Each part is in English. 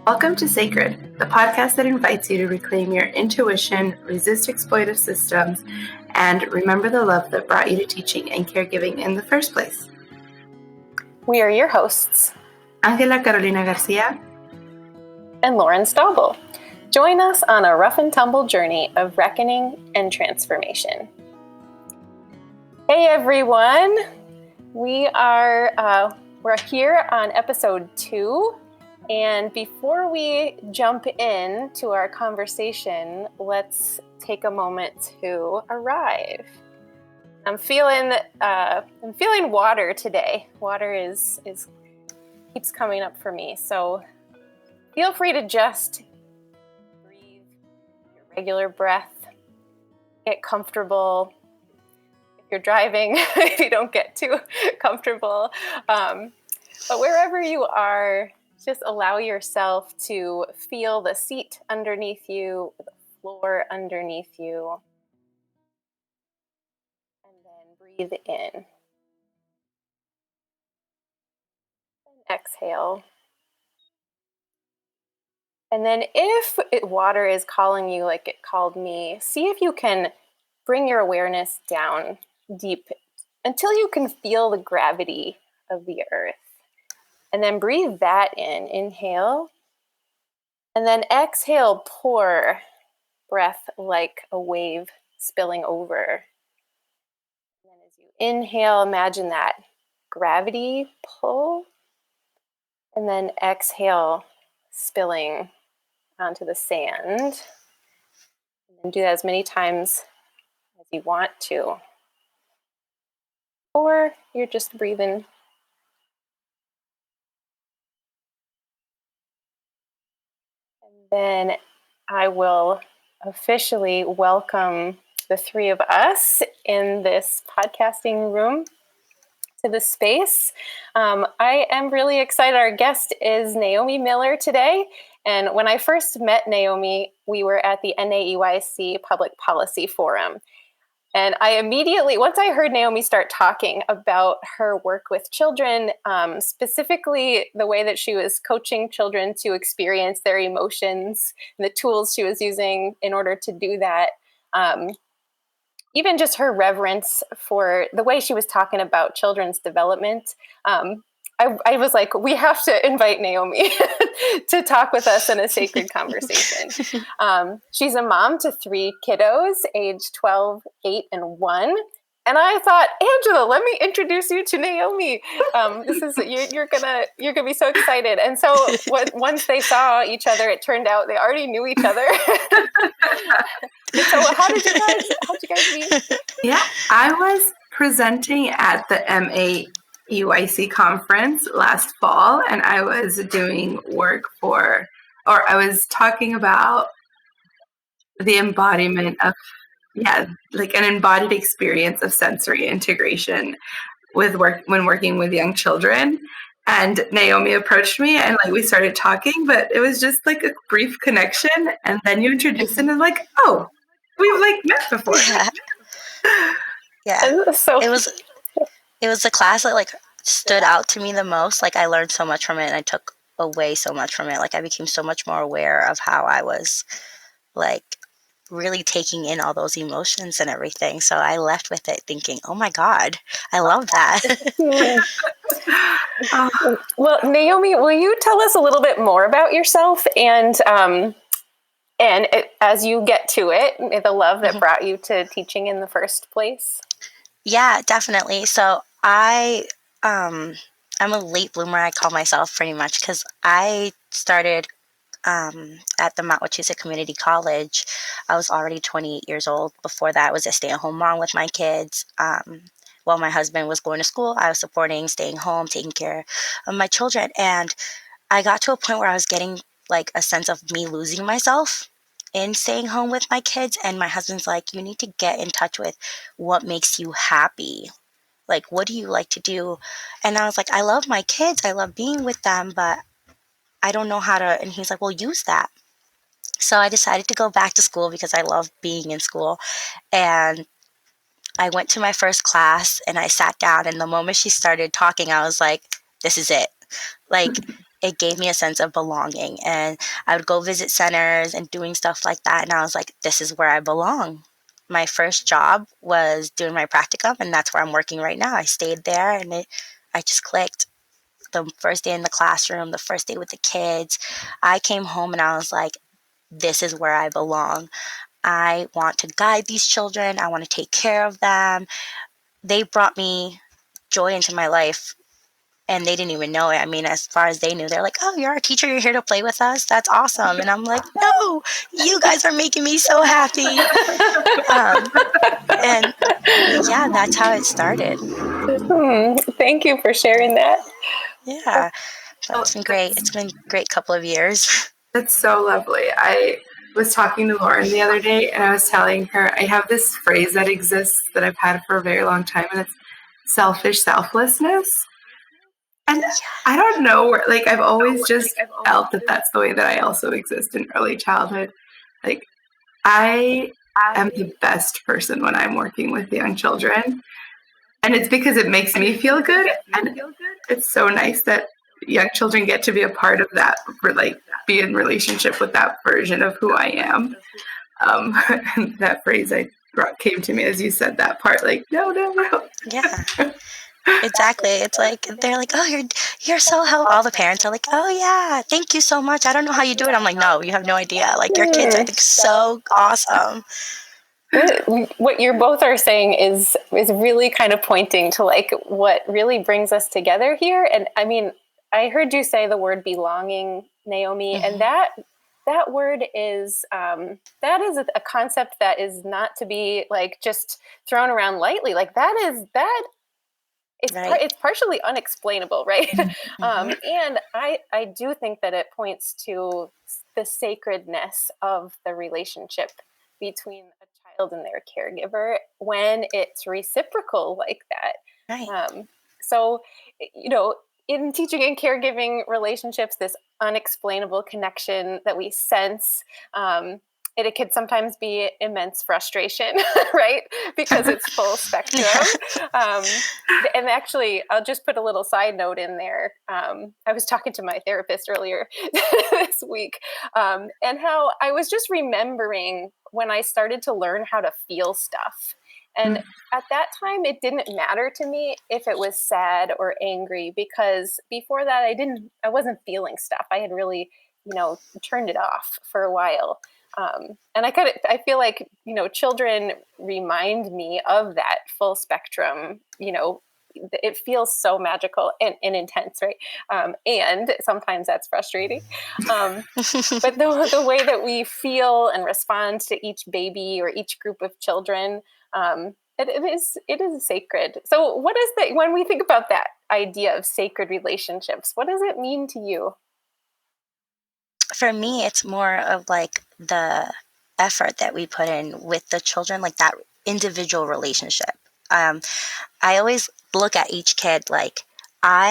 Welcome to Sacred, the podcast that invites you to reclaim your intuition, resist exploitive systems, and remember the love that brought you to teaching and caregiving in the first place. We are your hosts, Angela Carolina Garcia and Lauren Staubel. Join us on a rough and tumble journey of reckoning and transformation. Hey everyone, we're here on episode 2. And before we jump in to our conversation, let's take a moment to arrive. I'm feeling water today. Water keeps coming up for me. So feel free to just breathe your regular breath. Get comfortable. If you're driving, if you don't get too comfortable. But wherever you are, just allow yourself to feel the seat underneath you, the floor underneath you, and then breathe in. And exhale. And then if water is calling you like it called me, see if you can bring your awareness down deep until you can feel the gravity of the earth. And then breathe that in. Inhale. And then exhale, pour breath like a wave spilling over. And then as you inhale, imagine that gravity pull. And then exhale, spilling onto the sand. And do that as many times as you want to. Or you're just breathing. Then I will officially welcome the three of us in this podcasting room to the space. I am really excited. Our guest is Nahiomy Miller today. And when I first met Nahiomy, we were at the NAEYC Public Policy Forum. And I immediately, once I heard Nahiomy start talking about her work with children, specifically the way that she was coaching children to experience their emotions, and the tools she was using in order to do that, even just her reverence for the way she was talking about children's development, I was like, we have to invite Nahiomy to talk with us in a sacred conversation. She's a mom to 3 kiddos, age 12, 8, and 1. And I thought, Angela, let me introduce you to Nahiomy. You're gonna be so excited. And so once they saw each other, it turned out they already knew each other. So how'd you guys meet? Yeah, I was presenting at the MAEYC conference last fall, and I was doing work I was talking about the embodiment of, like an embodied experience of sensory integration when working with young children. And Nahiomy approached me and we started talking, but it was just like a brief connection. And then you introduced it and oh, we've met before. Yeah. So it was the class that stood out to me the most. I learned so much from it, and I took away so much from it. I became so much more aware of how I was really taking in all those emotions and everything. So I left with it thinking, oh my God, I love that. Well, Nahiomy, will you tell us a little bit more about yourself and as you get to it, the love that brought you to teaching in the first place? Yeah, definitely. So I'm a late bloomer, I call myself, pretty much, because I started at the Mount Wachusett Community College. I was already 28 years old. Before that, I was a stay-at-home mom with my kids. While my husband was going to school, I was supporting, staying home, taking care of my children. And I got to a point where I was getting a sense of me losing myself in staying home with my kids. And my husband's like, you need to get in touch with what makes you happy. What do you like to do? And I was like, I love my kids. I love being with them, but I don't know how to. And he's like, well, use that. So I decided to go back to school because I love being in school. And I went to my first class and I sat down. And the moment she started talking, I was like, this is it. it gave me a sense of belonging. And I would go visit centers and doing stuff like that. And I was like, this is where I belong. My first job was doing my practicum, and that's where I'm working right now. I stayed there, and I just clicked. The first day in the classroom, the first day with the kids, I came home and I was like, this is where I belong. I want to guide these children. I want to take care of them. They brought me joy into my life, and they didn't even know it. I mean, as far as they knew, they're like, oh, you're our teacher. You're here to play with us. That's awesome. And I'm like, no, you guys are making me so happy. And yeah, that's how it started. Thank you for sharing that. Yeah, that's been great. It's been a great couple of years. That's so lovely. I was talking to Lauren the other day, and I was telling her I have this phrase that exists that I've had for a very long time, and it's selfish selflessness. And I don't know where, like, I've always just felt that that's the way that I also exist in early childhood. Like, I am the best person when I'm working with young children. And it's because it makes me feel good. And it's so nice that young children get to be a part of that, or like be in relationship with that version of who I am. That phrase came to me as you said that part, like, no. Yeah. Exactly. It's like they're like, oh, you're so helpful. All the parents are like, oh yeah, thank you so much. I don't know how you do it. I'm like, no, you have no idea. Like your kids are like so awesome. What you both are saying is really kind of pointing to like what really brings us together here. And I mean, I heard you say the word belonging, Nahiomy, and that word is that is a concept that is not to be like just thrown around lightly. Like it's partially unexplainable, right? And I do think that it points to the sacredness of the relationship between a child and their caregiver when it's reciprocal like that. Right. So, you know, in teaching and caregiving relationships, this unexplainable connection that we sense, it could sometimes be immense frustration, right? Because it's full spectrum. And actually, I'll just put a little side note in there. I was talking to my therapist earlier this week, and how I was just remembering when I started to learn how to feel stuff. And at that time, it didn't matter to me if it was sad or angry, because before that, I wasn't feeling stuff. I had really, turned it off for a while. And I feel like, children remind me of that full spectrum, it feels so magical and intense, right? And sometimes that's frustrating. But the way that we feel and respond to each baby or each group of children, it is sacred. So what is that, when we think about that idea of sacred relationships, what does it mean to you? For me, it's more of like the effort that we put in with the children, like that individual relationship. I always look at each kid like,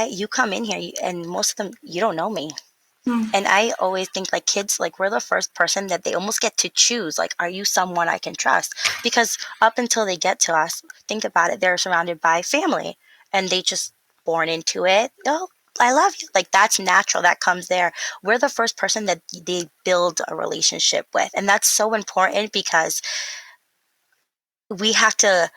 you come in here and most of them, you don't know me. And I always think like kids, like we're the first person that they almost get to choose. Like, are you someone I can trust? Because up until they get to us, think about it, they're surrounded by family and they just born into it. Oh, I love you. Like that's natural. That comes there. We're the first person that they build a relationship with. And that's so important because we have to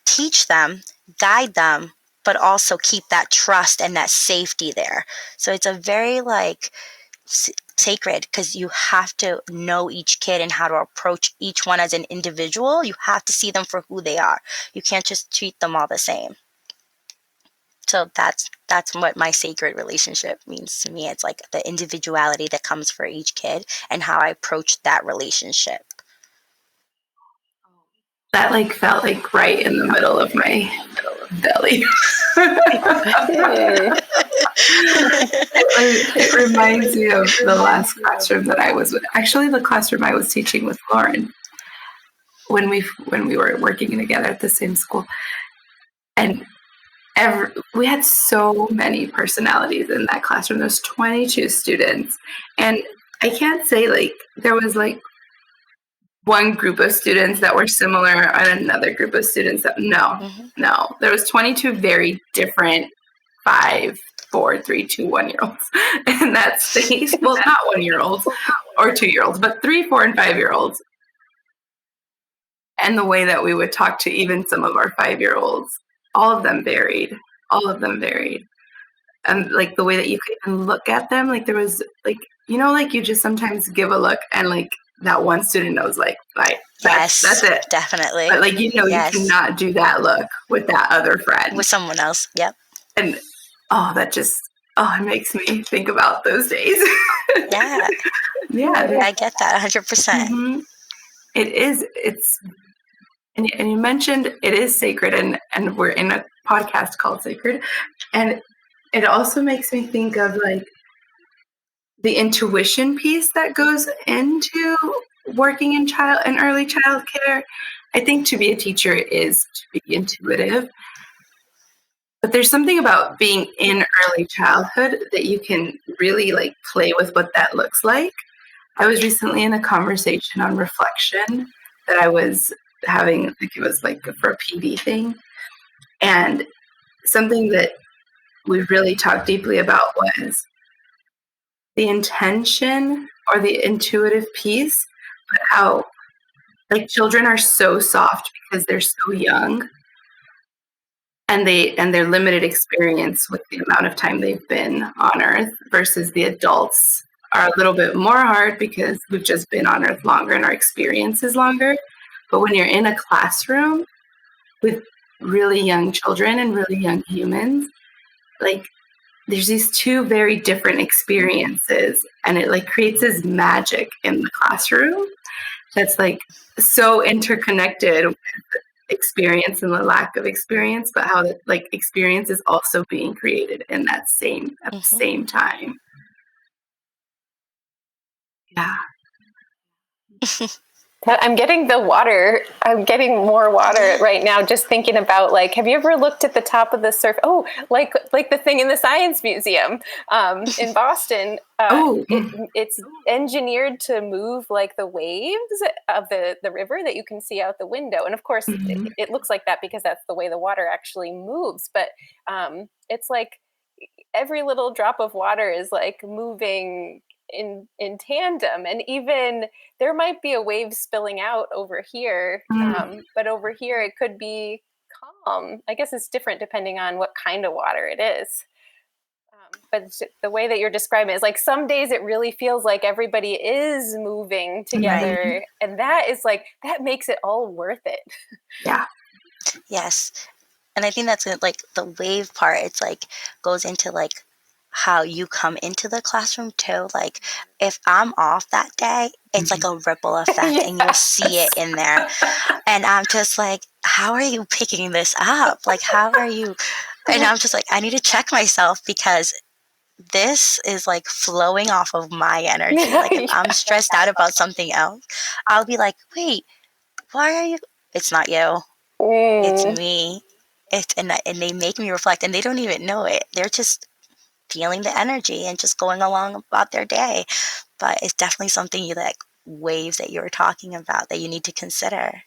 teach them, guide them, but also keep that trust and that safety there. So it's a very like sacred, because you have to know each kid and how to approach each one as an individual. You have to see them for who they are. You can't just treat them all the same. So that's what my sacred relationship means to me. It's like the individuality that comes for each kid and how I approach that relationship. That like felt like right in the middle of my belly. It reminds me of the last classroom that I was with. Actually, the classroom I was teaching with Lauren when we were working together at the same school, and we had so many personalities in that classroom. There's 22 students, and I can't say like there was like one group of students that were similar and another group of students that no. There was 22 very different 5, 4, 3, 2, 1-year-olds in that space. Well, not 1-year-olds or 2-year-olds, but 3, 4, and 5-year-olds. And the way that we would talk to even some of our 5-year-olds, all of them varied. And like the way that you could even look at them, like there was like, like you just sometimes give a look and like that one student knows like that's it. Definitely. But like, Yes. you cannot do that look with that other friend. With someone else. Yep. And it makes me think about those days. Yeah. Yeah. I get that 100%. Mm-hmm. And you mentioned it is sacred, and we're in a podcast called Sacred. And it also makes me think of like the intuition piece that goes into working in early child care. I think to be a teacher is to be intuitive. But there's something about being in early childhood that you can really like play with what that looks like. I was recently in a conversation on reflection that I was having, like it was like for a PD thing. And something that we really talked deeply about was the intention or the intuitive piece, but how like children are so soft because they're so young. And their limited experience with the amount of time they've been on Earth versus the adults are a little bit more hard because we've just been on Earth longer and our experience is longer. But when you're in a classroom with really young children and really young humans, like there's these two very different experiences, and it like creates this magic in the classroom that's like so interconnected with experience and the lack of experience, but how like experience is also being created in that at the same time. Yeah. I'm getting I'm getting more water right now just thinking about like, have you ever looked at the top of the surf? Oh, like the thing in the Science Museum in Boston. It's engineered to move like the waves of the river that you can see out the window. And of course, it looks like that because that's the way the water actually moves. But it's like every little drop of water is like moving in tandem, and even there might be a wave spilling out over here, but over here it could be calm. I guess it's different depending on what kind of water it is. But the way that you're describing it is like some days it really feels like everybody is moving together, and that is like that makes it all worth it. Yeah. Yes. And I think that's like the wave part. It's like goes into like how you come into the classroom too. Like if I'm off that day, it's like a ripple effect and you'll see it in there. And I'm just like, how are you picking this up? Like, how are you? And I'm just like, I need to check myself because this is like flowing off of my energy. Like if I'm stressed out about something else, I'll be like, wait, why are you? It's not you. It's me. And they make me reflect, and they don't even know it. They're just feeling the energy and just going along about their day. But it's definitely something like waves that you were talking about that you need to consider.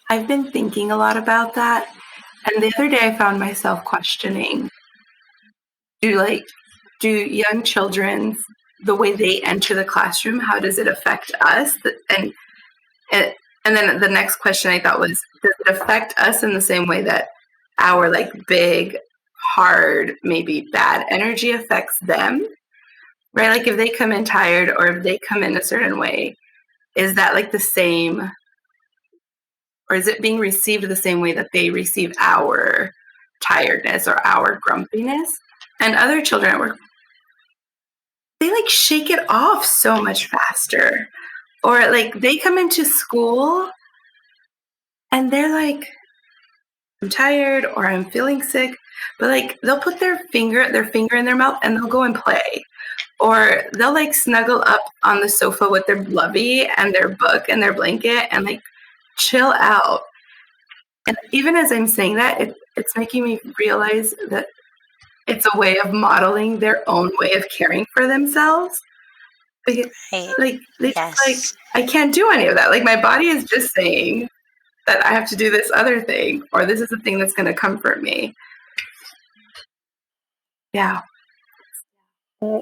I've been thinking a lot about that. And the other day I found myself questioning, do young children, the way they enter the classroom, how does it affect us? And then the next question I thought was, does it affect us in the same way that our like big, hard, maybe bad energy affects them? Right? Like if they come in tired or if they come in a certain way, is that like the same, or is it being received the same way that they receive our tiredness or our grumpiness? And other children at work, they like shake it off so much faster. Or like they come into school and they're like, I'm tired or I'm feeling sick, but like they'll put their finger in their mouth and they'll go and play. Or they'll like snuggle up on the sofa with their lovey and their book and their blanket and like chill out. And even as I'm saying that, it's making me realize that it's a way of modeling their own way of caring for themselves. Like I can't do any of that. Like my body is just saying that I have to do this other thing, or this is the thing that's going to comfort me. Yeah.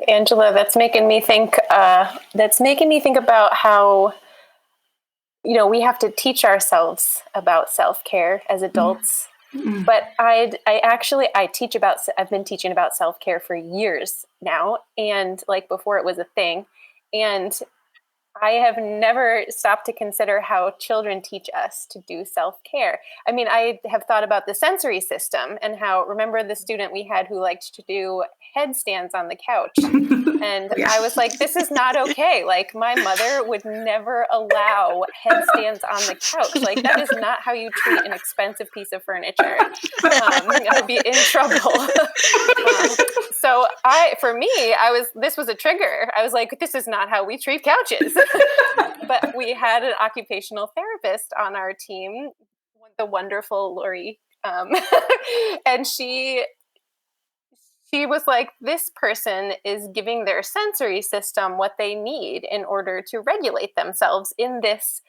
Angela, that's making me think. About how we have to teach ourselves about self-care as adults. Mm-hmm. But I've been teaching about self-care for years now, and like before it was a thing, and I have never stopped to consider how children teach us to do self-care. I mean, I have thought about the sensory system and how, remember the student we had who liked to do headstands on the couch? And Yeah. I was like, this is not okay. Like, my mother would never allow headstands on the couch. Like, that is not how you treat an expensive piece of furniture. I'd be in trouble. So this was a trigger. I was like, this is not how we treat couches. But we had an occupational therapist on our team, the wonderful Lori. And she was like, this person is giving their sensory system what they need in order to regulate themselves in this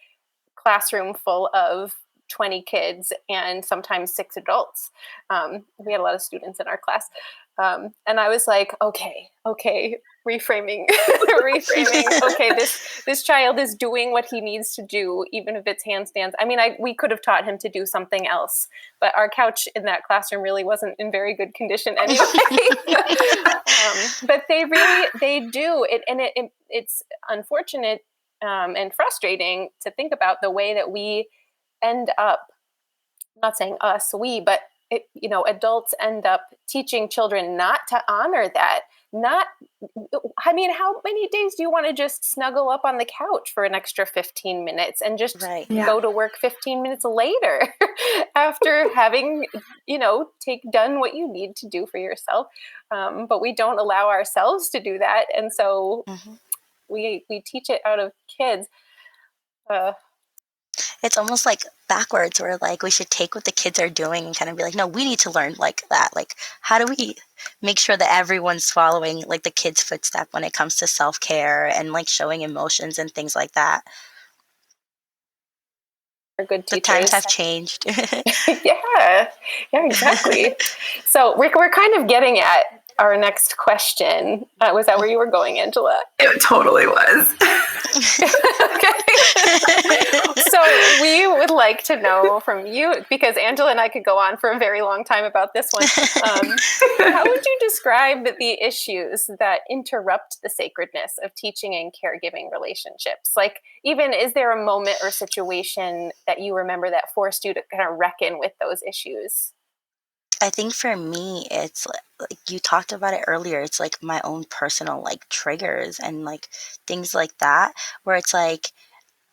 classroom full of 20 kids and sometimes 6 adults. We had a lot of students in our class. And I was like, okay, reframing. Okay, this child is doing what he needs to do, even if it's handstands. I mean, we could have taught him to do something else, but our couch in that classroom really wasn't in very good condition anyway. But they do it, and it's unfortunate and frustrating to think about the way that we end up, I'm not saying us, but adults end up teaching children not to honor that. I mean, how many days do you want to just snuggle up on the couch for an extra 15 minutes and just go to work 15 minutes later after having, done what you need to do for yourself? But we don't allow ourselves to do that. And so we teach it out of kids. It's almost like backwards, where like we should take what the kids are doing and kind of be like, no, we need to learn like that. Like, how do we make sure that everyone's following like the kids' footstep when it comes to self-care and like showing emotions and things like that? Are good teachers. The times have changed. Yeah, exactly. So we're kind of getting at our next question. Was that where you were going, Angela? It totally was. Okay. So we would like to know from you, because Angela and I could go on for a very long time about this one. How would you describe the issues that interrupt the sacredness of teaching and caregiving relationships? Like, even, is there a moment or situation that you remember that forced you to kind of reckon with those issues? I think for me, it's like you talked about it earlier. It's like my own personal like triggers and like things like that, where it's like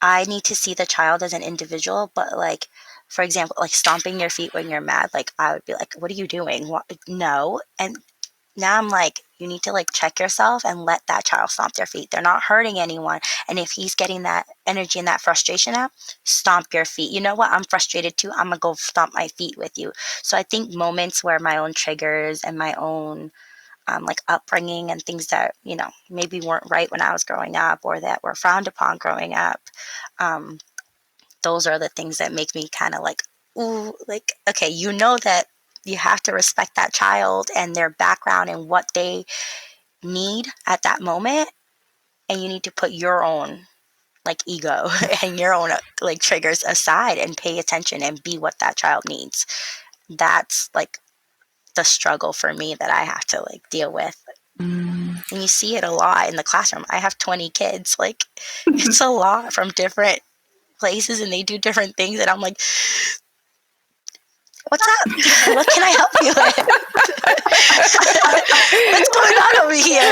I need to see the child as an individual, but like, for example, like stomping your feet when you're mad, like I would be like, what are you doing? What? No. And now I'm like, you need to like check yourself and let that child stomp their feet. They're not hurting anyone. And if he's getting that energy and that frustration out, stomp your feet. You know what? I'm frustrated too. I'm going to go stomp my feet with you. So I think moments where my own triggers and my own like upbringing and things that, maybe weren't right when I was growing up or that were frowned upon growing up, those are the things that make me kind of like, ooh, like, okay, that you have to respect that child and their background and what they need at that moment. And you need to put your own like ego and your own like triggers aside and pay attention and be what that child needs. That's like the struggle for me that I have to like deal with. And you see it a lot in the classroom. I have 20 kids. Like, it's a lot from different places and they do different things. And I'm like, what's up? What can I help you with? What's going on over here?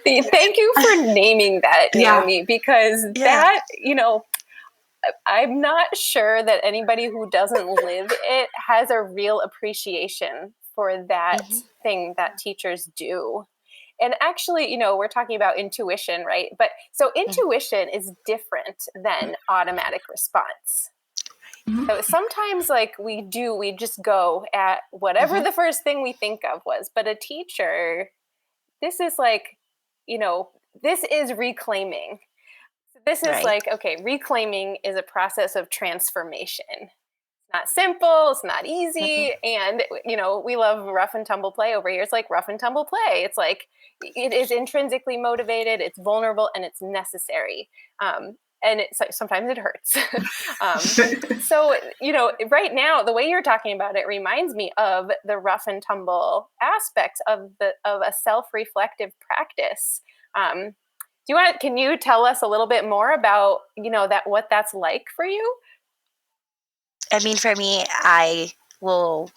Totally. Thank you for naming that, Naomi, because that, I'm not sure that anybody who doesn't live it has a real appreciation for that thing that teachers do. And actually, we're talking about intuition, right? But so intuition is different than automatic response. So sometimes like we just go at whatever the first thing we think of was. But a teacher, this is like, this is reclaiming. This is like, okay, reclaiming is a process of transformation. not simple, it's not easy. And, we love rough and tumble play over here. It's like rough and tumble play. It's like, it is intrinsically motivated, it's vulnerable, and it's necessary. And sometimes it hurts. So, right now, the way you're talking about it reminds me of the rough and tumble aspect of a self-reflective practice. Can you tell us a little bit more about, what that's like for you? I mean, for me, I will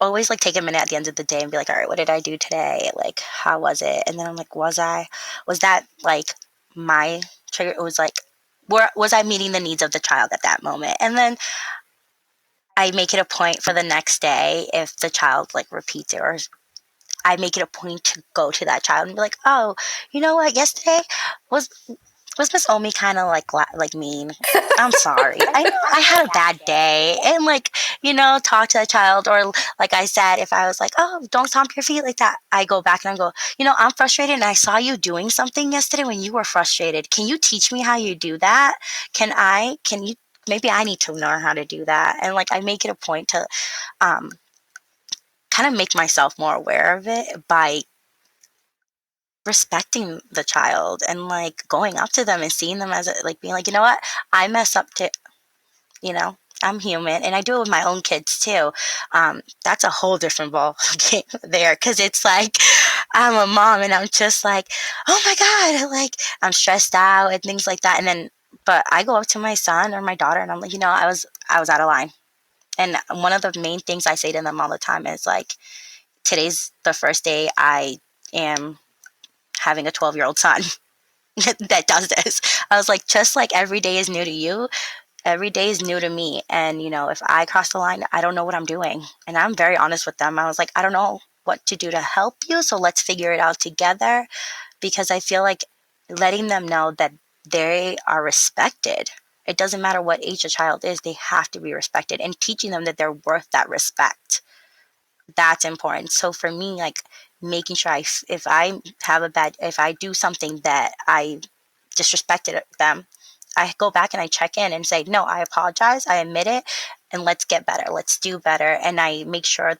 always like take a minute at the end of the day and be like, all right, what did I do today? Like, how was it? And then I'm like, was that like my trigger? It was like, was I meeting the needs of the child at that moment? And then I make it a point for the next day, if the child like repeats it, or I make it a point to go to that child and be like, oh, you know what? Yesterday was Miss Omi kind of like mean? I'm sorry. I had a bad day. And talk to the child. Or like I said, if I was like, oh, don't stomp your feet like that, I go back and I go, I'm frustrated and I saw you doing something yesterday when you were frustrated. Can you teach me how you do that? Maybe I need to learn how to do that. And I make it a point to kind of make myself more aware of it by respecting the child and going up to them and seeing them as being like, you know what, I mess up too, I'm human, and I do it with my own kids too. That's a whole different ball game there, because it's like I'm a mom and I'm just like, oh my god, I'm stressed out and things like that. And then but I go up to my son or my daughter and I'm like, I was out of line. And one of the main things I say to them all the time is today's the first day I am having a 12-year-old son that does this. I was like, just like every day is new to you, every day is new to me. And, if I cross the line, I don't know what I'm doing. And I'm very honest with them. I was like, I don't know what to do to help you. So let's figure it out together, because I feel like letting them know that they are respected. It doesn't matter what age a child is, they have to be respected, and teaching them that they're worth that respect. That's important. So for me, making sure if I do something that I disrespected them, I go back and I check in and say, no, I apologize, I admit it, and let's get better, let's do better. And I make sure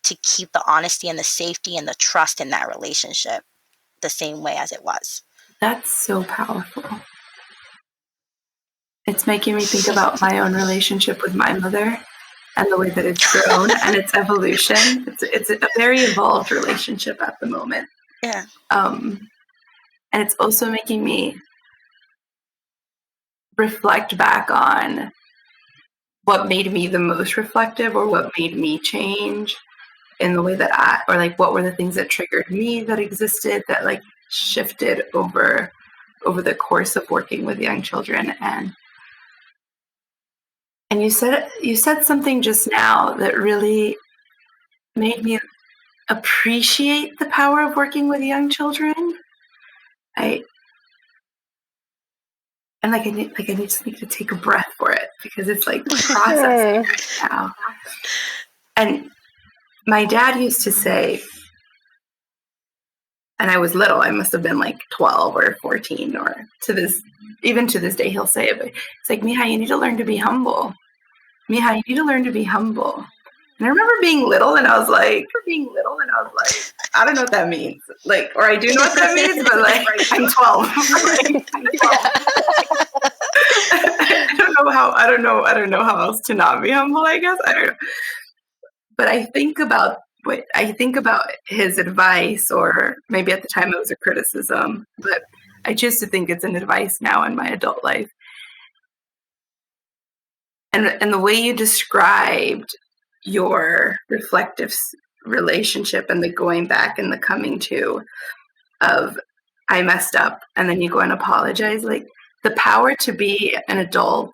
to keep the honesty and the safety and the trust in that relationship the same way as it was. That's so powerful. It's making me think about my own relationship with my mother and the way that it's grown and its evolution. It's a very evolved relationship at the moment. Yeah. And it's also making me reflect back on what made me the most reflective, or what made me change in the way that what were the things that triggered me that existed that shifted over the course of working with young children. And you said something just now that really made me appreciate the power of working with young children. I need to take a breath for it, because it's processing right now. And my dad used to say, and I was little, I must have been 12 or 14, or even to this day he'll say it, but it's like, Mija, you need to learn to be humble. Mija, you need to learn to be humble. And I remember being little and I was like, I don't know what that means. Or I do know what that means, but I'm 12. I'm 12. I don't know how else to not be humble, I guess. I don't know. But I think about his advice, or maybe at the time it was a criticism, but I choose to think it's an advice now in my adult life. And the way you described your reflective relationship and the going back and the coming to of, I messed up, and then you go and apologize, the power to be an adult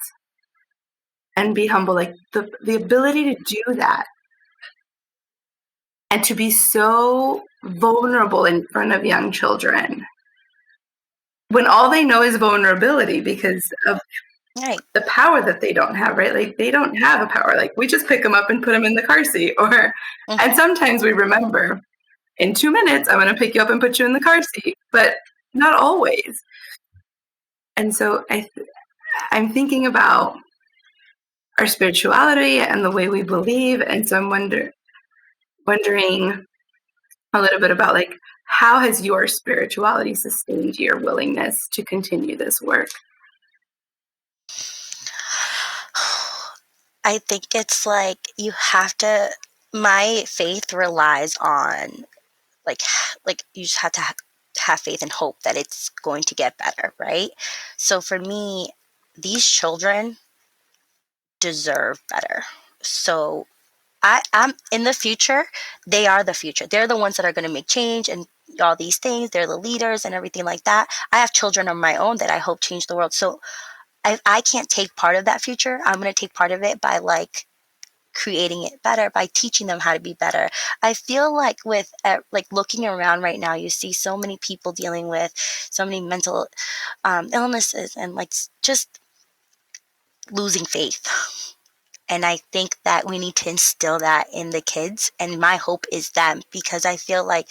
and be humble, the ability to do that and to be so vulnerable in front of young children when all they know is vulnerability, because of right. the power that they don't have, right? They don't have a power. We just pick them up and put them in the car seat, and sometimes we remember, in 2 minutes, I'm going to pick you up and put you in the car seat, but not always. And so I'm thinking about our spirituality and the way we believe. And so I'm wondering a little bit about like, how has your spirituality sustained your willingness to continue this work? I think it's like you have to, my faith relies on like you just have to have faith and hope that it's going to get better, right? So for me, these children deserve better. So I'm in the future, they are the future. They're the ones that are going to make change and all these things. They're the leaders and everything like that. I have children of my own that I hope change the world. So I can't take part of that future. I'm going to take part of it by like creating it better, by teaching them how to be better. I feel like with like looking around right now, you see so many people dealing with so many mental illnesses and like just losing faith. And I think that we need to instill that in the kids. And my hope is them, because I feel like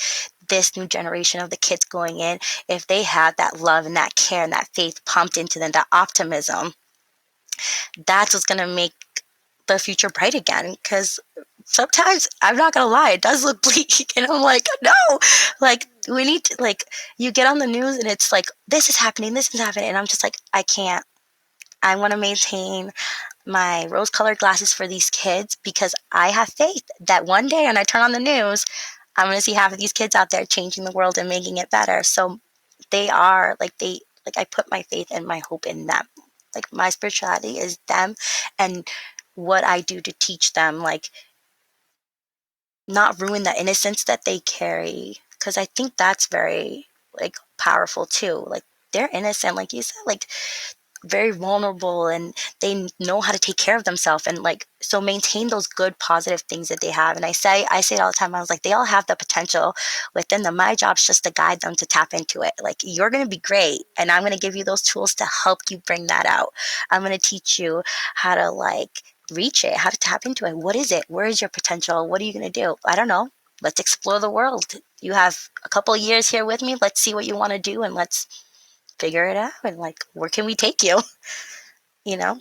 this new generation of the kids going in, if they have that love and that care and that faith pumped into them, that optimism, that's what's going to make the future bright again. Because sometimes, I'm not going to lie, it does look bleak. And I'm like, no, like we need to, like, you get on the news and it's like, this is happening. And I'm just like, I can't. I want to maintain my rose-colored glasses for these kids, because I have faith that one day when I turn on the news, I'm going to see half of these kids out there changing the world and making it better. So they are like, I put my faith and my hope in them. Like my spirituality is them and what I do to teach them, like not ruin the innocence that they carry. Because I think that's very like powerful too. Like they're innocent, like you said, like very vulnerable, and they know how to take care of themselves, and like so maintain those good positive things that they have. And I say it all the time. I was like, they all have the potential within them. My job's just to guide them to tap into it. Like, you're going to be great, and I'm going to give you those tools to help you bring that out. I'm going to teach you how to like reach it, how to tap into it. What is it? Where is your potential? What are you going to do? I don't know. Let's explore the world. You have a couple of years here with me. Let's see what you want to do, and let's figure it out. And like, where can we take you? You know?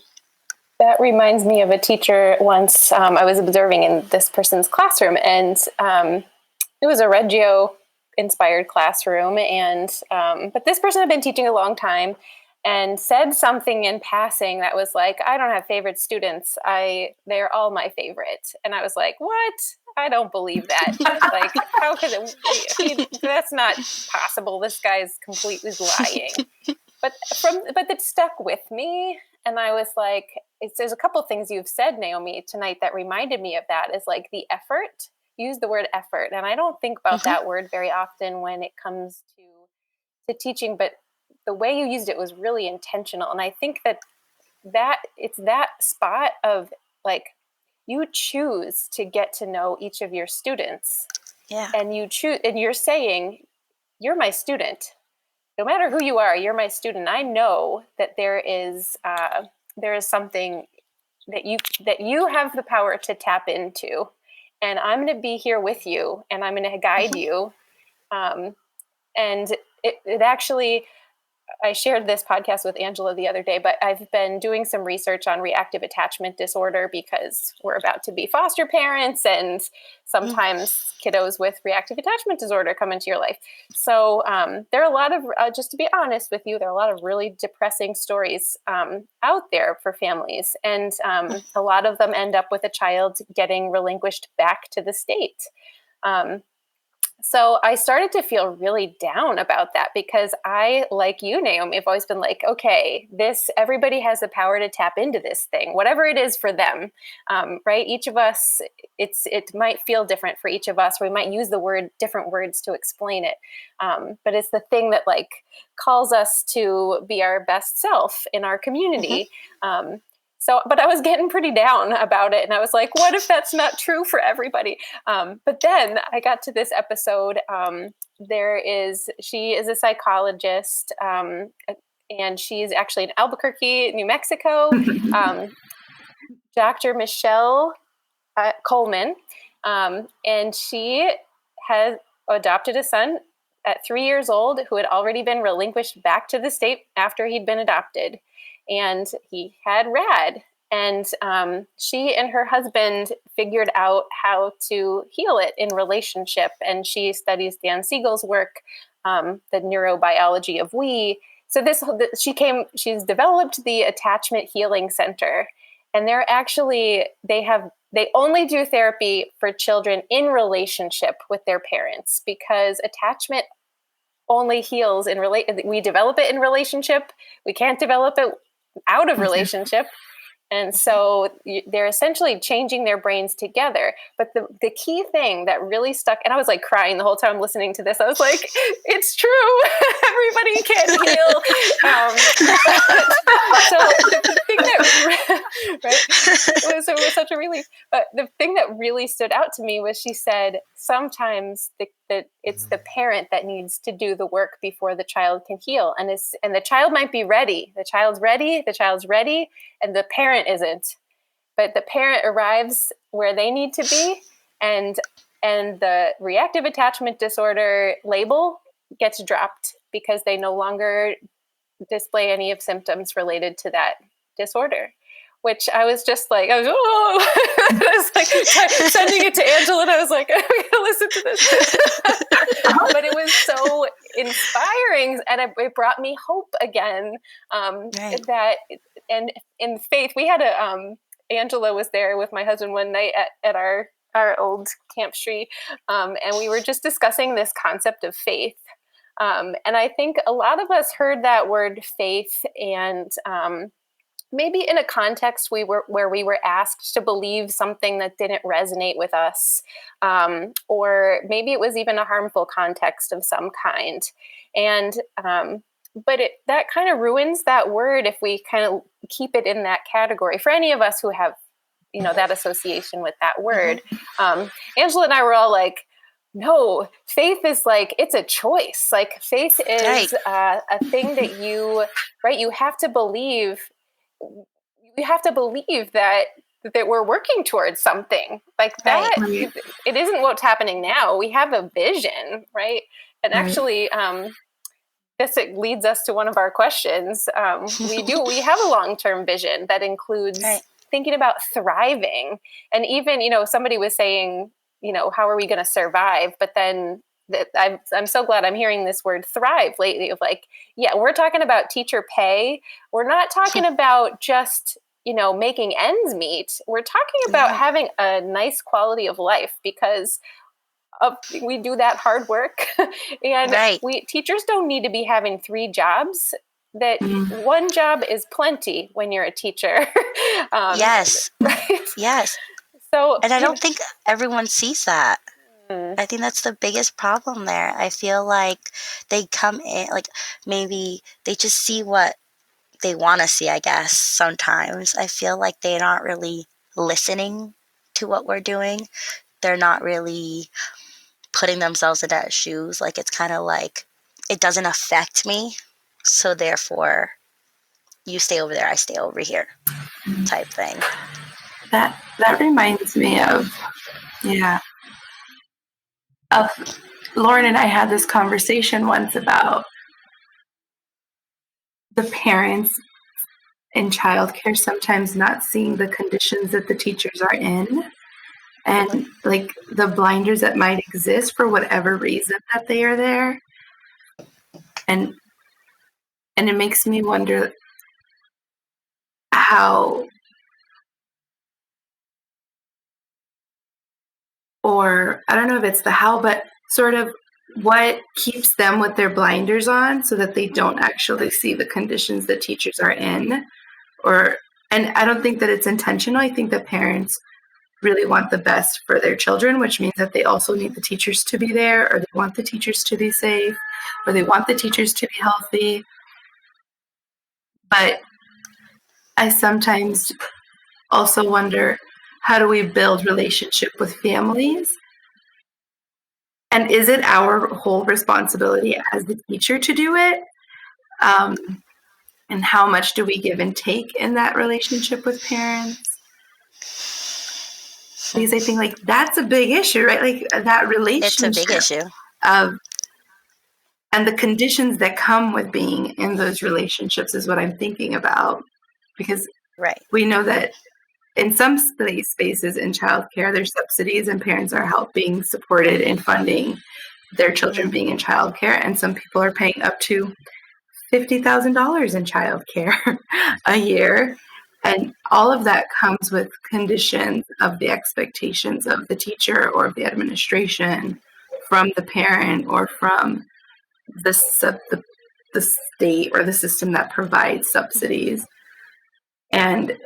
That reminds me of a teacher once I was observing in this person's classroom, and it was a Reggio inspired classroom. And but this person had been teaching a long time and said something in passing that was like, I don't have favorite students. They're all my favorite. And I was like, what? I don't believe that. Like, how could it? That's not possible. This guy's completely lying. But that stuck with me. And I was like, there's a couple things you've said, Naomi, tonight that reminded me of that, is like the effort. Use the word effort. And I don't think about that word very often when it comes to teaching, but the way you used it was really intentional. And I think that it's that spot of like, you choose to get to know each of your students. Yeah. And you choose, and you're saying, you're my student. No matter who you are, you're my student. I know that there is something that you have the power to tap into, and I'm going to be here with you, and I'm going to guide you. And it actually, I shared this podcast with Angela the other day, but I've been doing some research on reactive attachment disorder because we're about to be foster parents, and sometimes kiddos with reactive attachment disorder come into your life. So there are a lot of, just to be honest with you, there are a lot of really depressing stories out there for families. And a lot of them end up with a child getting relinquished back to the state. So I started to feel really down about that, because I, like you, Naomi, have always been like, okay, everybody has the power to tap into this thing, whatever it is for them, right? Each of us, it might feel different for each of us. We might use different words to explain it. But it's the thing that like calls us to be our best self in our community. But I was getting pretty down about it. And I was like, what if that's not true for everybody? But then I got to this episode. She is a psychologist, and she's actually in Albuquerque, New Mexico. Dr. Michelle Coleman. And she has adopted a son at 3 years old who had already been relinquished back to the state after he'd been adopted. And he had RAD. And she and her husband figured out how to heal it in relationship. And she studies Dan Siegel's work, the neurobiology of we. So she's developed the Attachment Healing Center. And they only do therapy for children in relationship with their parents, because attachment only heals we develop it in relationship. We can't develop it out of relationship. And so they're essentially changing their brains together. But the key thing that really stuck, and I was like crying the whole time listening to this. I was like, it's true. Everybody can heal. So the thing that, right, it was such a relief. But the thing that really stood out to me was she said, sometimes it's the parent that needs to do the work before the child can heal. And the child might be ready. The child's ready, and the parent isn't. But the parent arrives where they need to be, and the reactive attachment disorder label gets dropped because they no longer display any of symptoms related to that disorder. Which I was just like, I was like sending it to Angela, and I was like, I'm gonna listen to this. But it was so inspiring, and it brought me hope again. Right. That and in faith, we had Angela was there with my husband one night at our old camp tree, and we were just discussing this concept of faith. And I think a lot of us heard that word faith, and maybe in a context where we were asked to believe something that didn't resonate with us, or maybe it was even a harmful context of some kind. And but that kind of ruins that word if we kind of keep it in that category. For any of us who have, that association with that word, Angela and I were all like, no, faith is like, it's a choice. Like faith is a thing that you have to believe. You have to believe that we're working towards something like that. Right. It isn't what's happening now. We have a vision, right? And actually, this leads us to one of our questions. We have a long-term vision that includes thinking about thriving. And even, somebody was saying, how are we going to survive? But then I'm so glad I'm hearing this word thrive lately, of like, we're talking about teacher pay. We're not talking about just, making ends meet. We're talking about having a nice quality of life, because we do that hard work. And teachers don't need to be having 3 jobs. That one job is plenty when you're a teacher. Yes. Right? Yes. So, and I don't think everyone sees that. I think that's the biggest problem there. I feel like they come in, like maybe they just see what they want to see, I guess, sometimes. I feel like they're not really listening to what we're doing. They're not really putting themselves in our shoes. Like, it's kind of like, it doesn't affect me, so therefore you stay over there, I stay over here type thing. That reminds me of Lauren and I had this conversation once about the parents in childcare sometimes not seeing the conditions that the teachers are in, and like the blinders that might exist for whatever reason that they are there. And it makes me wonder how, or I don't know if it's the how, but sort of what keeps them with their blinders on so that they don't actually see the conditions that teachers are in. And I don't think that it's intentional. I think that parents really want the best for their children, which means that they also need the teachers to be there, or they want the teachers to be safe, or they want the teachers to be healthy. But I sometimes also wonder, how do we build relationship with families? And is it our whole responsibility as the teacher to do it? And how much do we give and take in that relationship with parents? Because I think like that's a big issue, right? Like that relationship. It's a big issue. And the conditions that come with being in those relationships is what I'm thinking about. Because Right. We know that in some spaces in childcare, there's subsidies and parents are being supported in funding their children being in childcare, and some people are paying up to $50,000 in childcare a year. And all of that comes with conditions of the expectations of the teacher or of the administration, from the parent, or from the state or the system that provides subsidies. And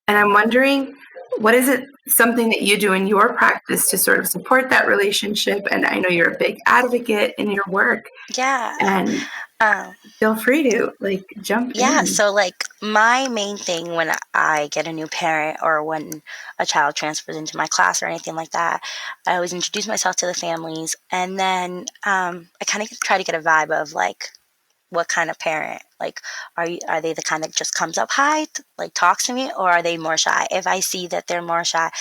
I'm wondering, what is it, something that you do in your practice to sort of support that relationship? And I know you're a big advocate in your work. Yeah. And feel free to jump in. So my main thing when I get a new parent or when a child transfers into my class or anything like that, I always introduce myself to the families, and then I kind of try to get a vibe of what kind of parent, are they the kind that just comes up, hi, talks to me, or are they more shy? If I see that they're more shy,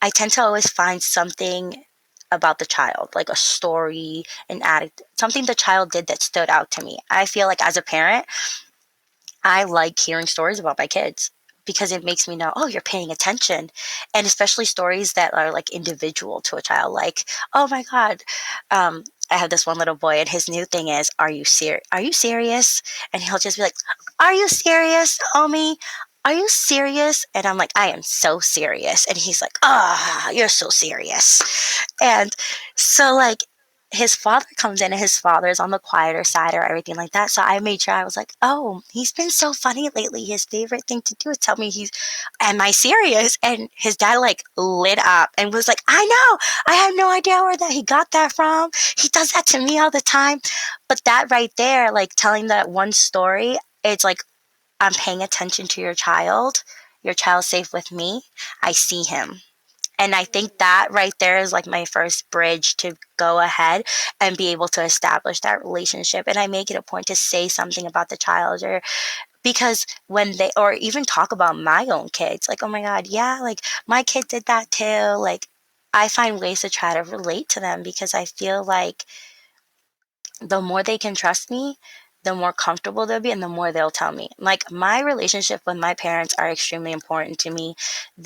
I tend to always find something about the child, like a story, an addict, something the child did that stood out to me. I feel like as a parent, I like hearing stories about my kids because it makes me know, oh, you're paying attention. And especially stories that are individual to a child, oh my God, I have this one little boy and his new thing is, are you serious? And he'll just be like, are you serious, Omi? Are you serious? And I'm like, I am so serious. And he's like, you're so serious. And so his father comes in and his father's on the quieter side or everything like that. So I made sure I was like, oh, he's been so funny lately. His favorite thing to do is tell me am I serious? And his dad lit up and was like, I know, I have no idea where he got that from. He does that to me all the time. But that right there, telling that one story, it's I'm paying attention to your child. Your child's safe with me. I see him. And I think that right there is my first bridge to go ahead and be able to establish that relationship. And I make it a point to say something about the child, or because when they, or even talk about my own kids, oh my God, yeah, my kid did that too. I find ways to try to relate to them because I feel the more they can trust me, the more comfortable they'll be and the more they'll tell me. My relationship with my parents are extremely important to me.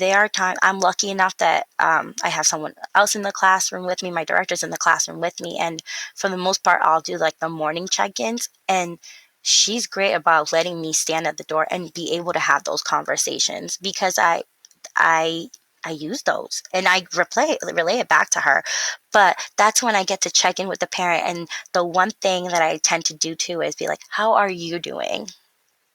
I'm lucky enough that I have someone else in the classroom with me. My director's in the classroom with me. And for the most part, I'll do the morning check-ins. And she's great about letting me stand at the door and be able to have those conversations because I use those and I relay it back to her. But that's when I get to check in with the parent. And the one thing that I tend to do too is be like, how are you doing?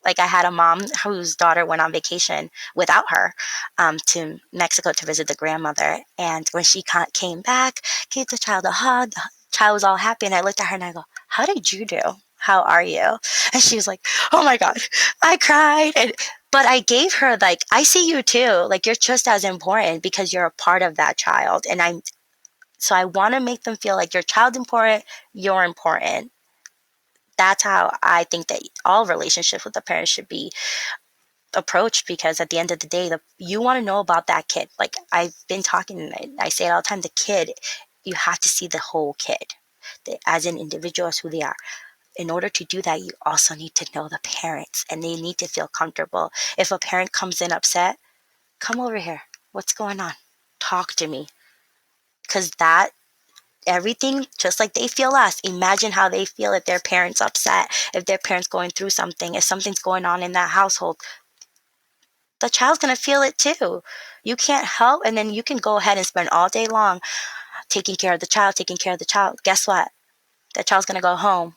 I had a mom whose daughter went on vacation without her to Mexico to visit the grandmother. And when she came back, gave the child a hug. The child was all happy. And I looked at her and I go, how did you do? How are you? And she was like, oh my God, I cried. But I gave her I see you too. You're just as important because you're a part of that child. And so I want to make them feel your child's important, you're important. That's how I think that all relationships with the parents should be approached, because at the end of the day, you want to know about that kid. I've been talking, I say it all the time, the kid, you have to see the whole kid as an individual, as who they are. In order to do that, you also need to know the parents and they need to feel comfortable. If a parent comes in upset, come over here. What's going on? Talk to me. Because everything, just like they feel us, imagine how they feel if their parents upset, if their parents going through something, if something's going on in that household. The child's going to feel it too. You can't help, and then you can go ahead and spend all day long taking care of the child. Guess what? That child's going to go home,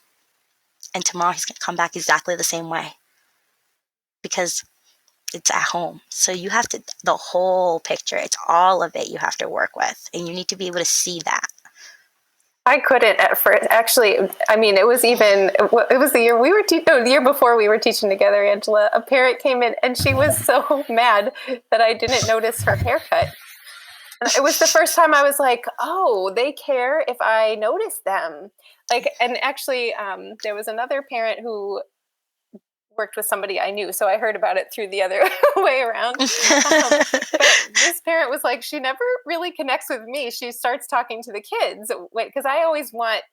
and tomorrow he's going to come back exactly the same way because it's at home. So you have to, the whole picture, it's all of it you have to work with, and you need to be able to see that. I couldn't at first. Actually, I mean, it was the year we were the year before we were teaching together, Angela. A parent came in and she was so mad that I didn't notice her haircut. And it was the first time I was like, oh, they care if I notice them. And actually, there was another parent who worked with somebody I knew, so I heard about it through the other way around. But this parent was like, she never really connects with me. She starts talking to the kids, because I always want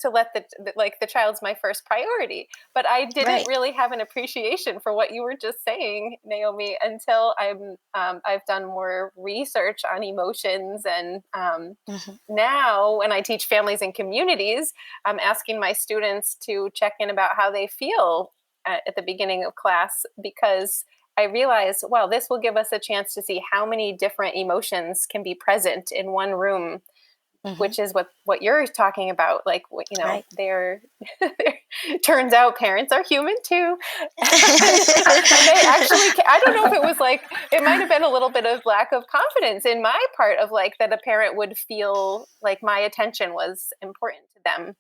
to let the child's my first priority. But I didn't really have an appreciation for what you were just saying, Nahiomy, until I've done more research on emotions. And now when I teach families and communities, I'm asking my students to check in about how they feel at the beginning of class, because I realized, wow, this will give us a chance to see how many different emotions can be present in one room, which is what you're talking about. Like, you know, they're turns out parents are human too. They actually, I don't know if it was like, it might have been a little bit of lack of confidence in my part of like that a parent would feel like my attention was important to them.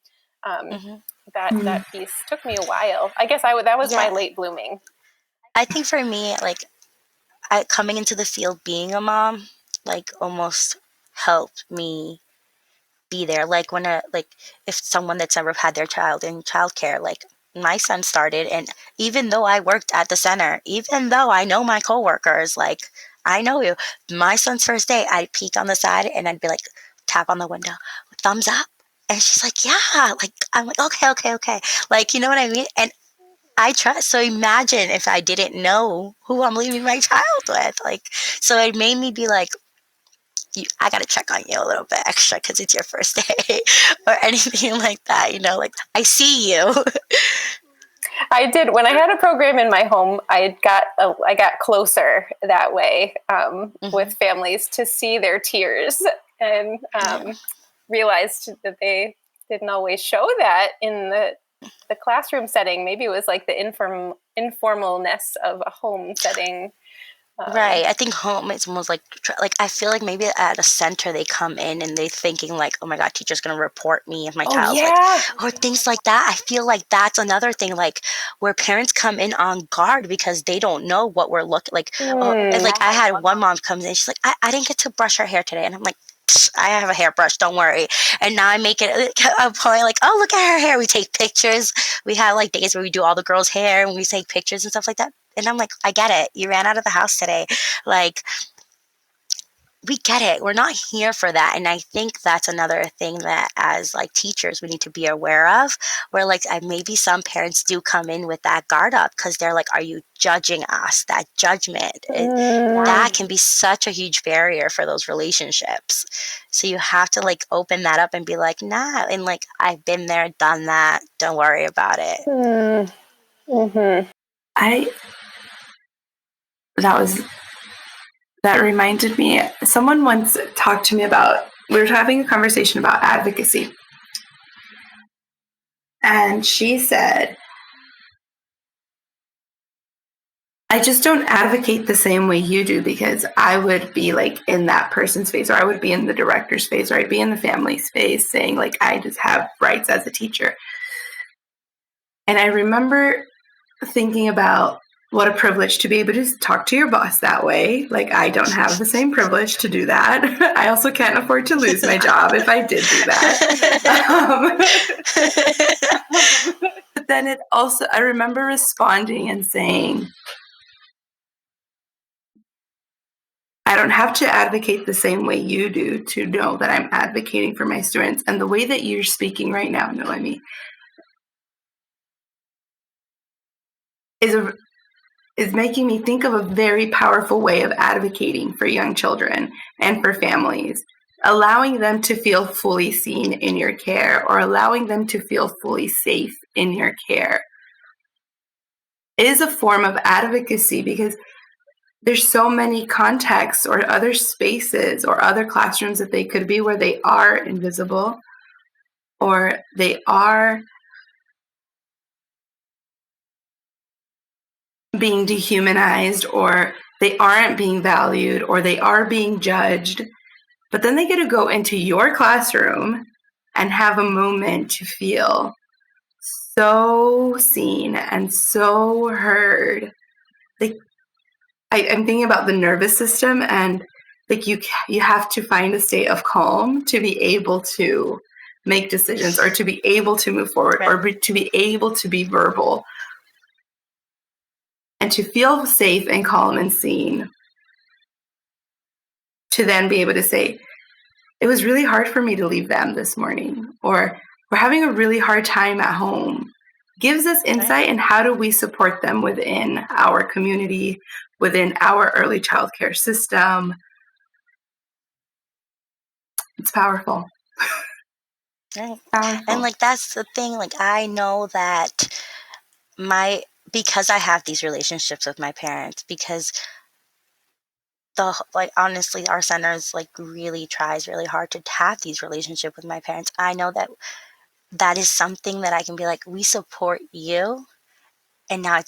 That piece took me a while. I guess that was my late blooming. I think for me, like, coming into the field being a mom, like, almost helped me be there. Like, if someone that's never had their child in childcare, like, my son started, and even though I worked at the center, even though I know my coworkers, like, I know you, my son's first day, I'd peek on the side and I'd be like, tap on the window, thumbs up. And she's like, yeah, like, I'm like, okay. Like, you know what I mean? And I trust. So imagine if I didn't know who I'm leaving my child with. Like, so it made me be like, I got to check on you a little bit extra because it's your first day or anything like that. You know, like, I see you. I did. When I had a program in my home, I got closer that way with families to see their tears, and realized that they didn't always show that in the classroom setting. Maybe it was like the informalness of a home setting. Right. I think home is almost like I feel like maybe at a center they come in and they're thinking like, oh my God, teacher's going to report me if my child's like, or things like that. I feel like that's another thing, like where parents come in on guard because they don't know what we're looking like. Like I had one mom come in, she's like, I didn't get to brush her hair today. And I'm like, I have a hairbrush, don't worry. And now I make it a point like, oh, look at her hair. We take pictures. We have like days where we do all the girls' hair and we take pictures and stuff like that. And I'm like, I get it. You ran out of the house today. Like, we get it. We're not here for that. And I think that's another thing that as like teachers, we need to be aware of, where like maybe some parents do come in with that guard up because they're like, are you judging us? That judgment, that can be such a huge barrier for those relationships. So you have to like open that up and be like, nah. And like, I've been there, done that. Don't worry about it. That reminded me, someone once talked to me about, we were having a conversation about advocacy. And she said, I just don't advocate the same way you do because I would be like in that person's face, or I would be in the director's face, or I'd be in the family's face saying like, I just have rights as a teacher. And I remember thinking about what a privilege to be able to talk to your boss that way. Like, I don't have the same privilege to do that. I also can't afford to lose my job if I did do that. But then it also, I remember responding and saying, I don't have to advocate the same way you do to know that I'm advocating for my students. And the way that you're speaking right now, Nahiomy, is making me think of a very powerful way of advocating for young children and for families, allowing them to feel fully seen in your care, or allowing them to feel fully safe in your care, is a form of advocacy, because there's so many contexts or other spaces or other classrooms that they could be where they are invisible, or they are being dehumanized, or they aren't being valued, or they are being judged. But then they get to go into your classroom and have a moment to feel so seen and so heard. Like, I'm thinking about the nervous system, and like you have to find a state of calm to be able to make decisions, or to be able to move forward, or to be able to be verbal, and to feel safe and calm and seen, to then be able to say, it was really hard for me to leave them this morning, or we're having a really hard time at home, gives us insight in how do we support them within our community, within our early child care system. It's powerful. Right. Powerful. And like that's the thing, like I know that because I have these relationships with my parents, because honestly our centers like really tries really hard to have these relationships with my parents. I know that is something that I can be like, we support you, and now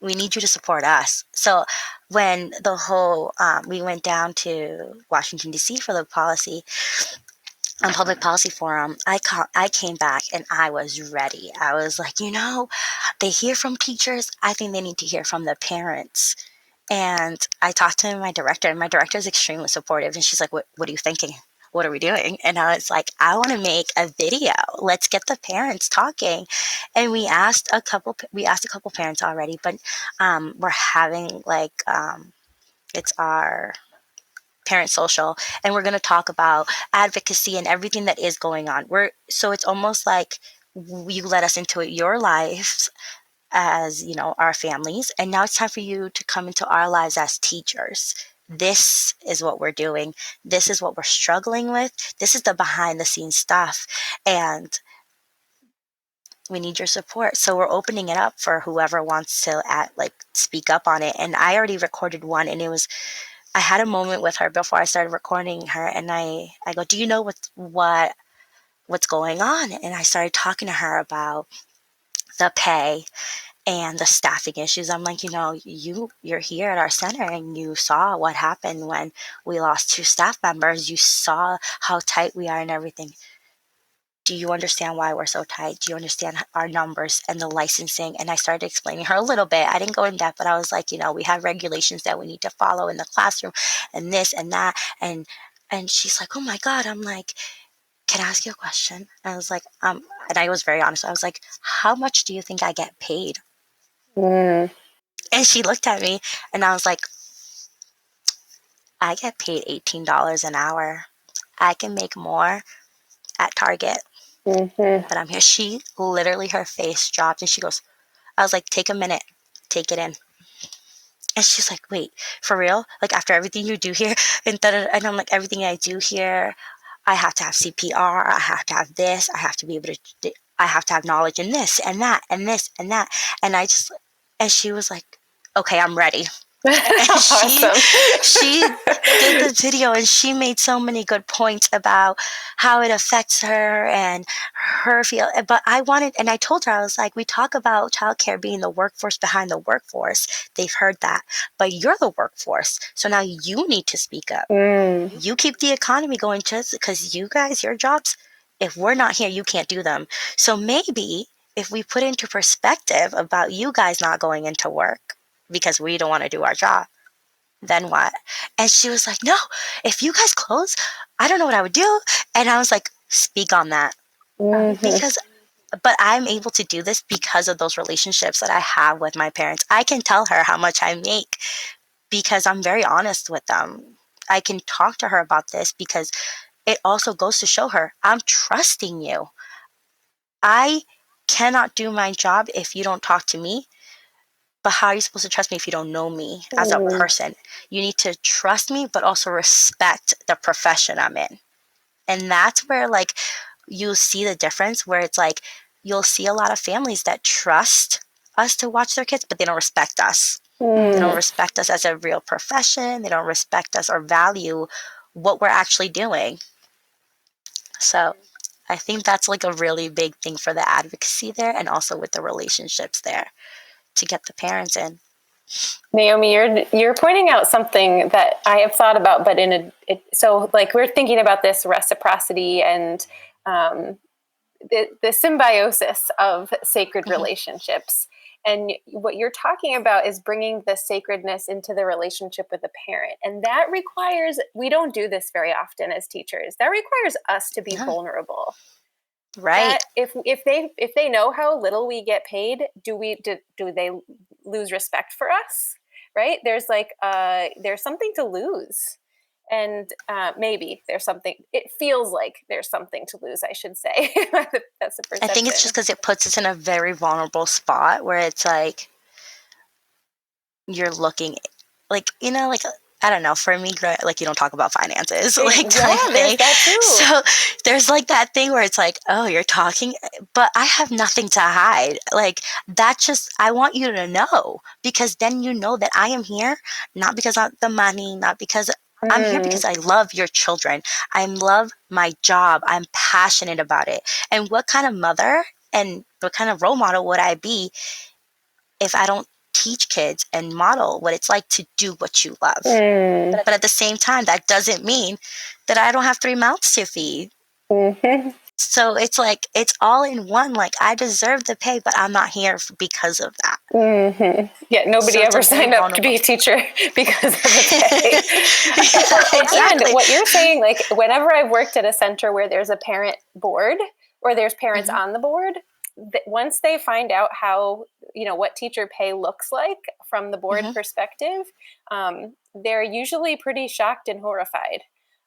we need you to support us. So when the whole we went down to Washington D.C. for the public policy forum, I came back and I was ready. I was like, they hear from teachers. I think they need to hear from the parents. And I talked to my director, and my director is extremely supportive. And she's like, what are you thinking? What are we doing? And I was like, I want to make a video. Let's get the parents talking. And we asked a couple parents already, but we're having it's our parent social, and we're going to talk about advocacy and everything that is going on. So it's almost like you let us into your lives as our families, and now it's time for you to come into our lives as teachers. This is what we're doing. This is what we're struggling with. This is the behind the scenes stuff, and we need your support. So we're opening it up for whoever wants to speak up on it. And I already recorded one, and I had a moment with her before I started recording her, and I go, do you know what's going on? And I started talking to her about the pay and the staffing issues. I'm like, you're here at our center, and you saw what happened when we lost 2 staff members. You saw how tight we are and everything. Do you understand why we're so tight? Do you understand our numbers and the licensing? And I started explaining her a little bit. I didn't go in depth, but I was like, we have regulations that we need to follow in the classroom, and this and that. And she's like, oh my God. I'm like, can I ask you a question? And I was like, and I was very honest. I was like, how much do you think I get paid? And she looked at me, and I was like, I get paid $18 an hour. I can make more at Target. But I'm here. She literally, her face dropped, and she goes, I was like, take a minute, take it in. And she's like, wait, for real? Like, after everything you do here? And I'm like, everything I do here, I have to have CPR, I have to have this, I have to be able to, I have to have knowledge in this and that and this and that. And she was like, okay, I'm ready. And she did the video, and she made so many good points about how it affects her and her feel. But I told her, I was like, we talk about childcare being the workforce behind the workforce. They've heard that, but you're the workforce. So now you need to speak up. You keep the economy going, just because you guys, your jobs, if we're not here, you can't do them. So maybe if we put into perspective about you guys not going into work because we don't want to do our job, then what? And she was like, no, if you guys close, I don't know what I would do. And I was like, speak on that. But I'm able to do this because of those relationships that I have with my parents. I can tell her how much I make because I'm very honest with them. I can talk to her about this because it also goes to show her I'm trusting you. I cannot do my job if you don't talk to me. But how are you supposed to trust me if you don't know me as a person? You need to trust me, but also respect the profession I'm in. And that's where you'll see the difference, where it's like you'll see a lot of families that trust us to watch their kids, but they don't respect us. They don't respect us as a real profession. They don't respect us or value what we're actually doing. So I think that's a really big thing for the advocacy there, and also with the relationships there to get the parents in. Nahiomy, you're pointing out something that I have thought about, but so we're thinking about this reciprocity and the symbiosis of sacred relationships. And what you're talking about is bringing the sacredness into the relationship with a parent. And that requires, we don't do this very often as teachers. That requires us to be vulnerable. Right. That if they know how little we get paid, do they lose respect for us? Right? There's there's something to lose And maybe there's something, it feels like there's something to lose, I should say. That's a perception. I think it's just because it puts us in a very vulnerable spot where it's like you're looking like, you know, like, I don't know, for me, like, you don't talk about finances, like, type thing. There's that too. So there's like that thing where it's like, oh, you're talking, but I have nothing to hide. Like, that's just, I want you to know, because then you know that I am here, not because of the money, not because I'm here because I love your children. I love my job. I'm passionate about it. And what kind of mother and what kind of role model would I be if I don't teach kids and model what it's like to do what you love? But at the same time, that doesn't mean that I don't have 3 mouths to feed. So it's like, it's all in one. Like, I deserve the pay, but I'm not here because of that. Yeah, nobody ever signed up to be a teacher because of the pay. Exactly. And what you're saying, like, whenever I've worked at a center where there's a parent board or there's parents on the board, once they find out how, you know, what teacher pay looks like from the board perspective, they're usually pretty shocked and horrified.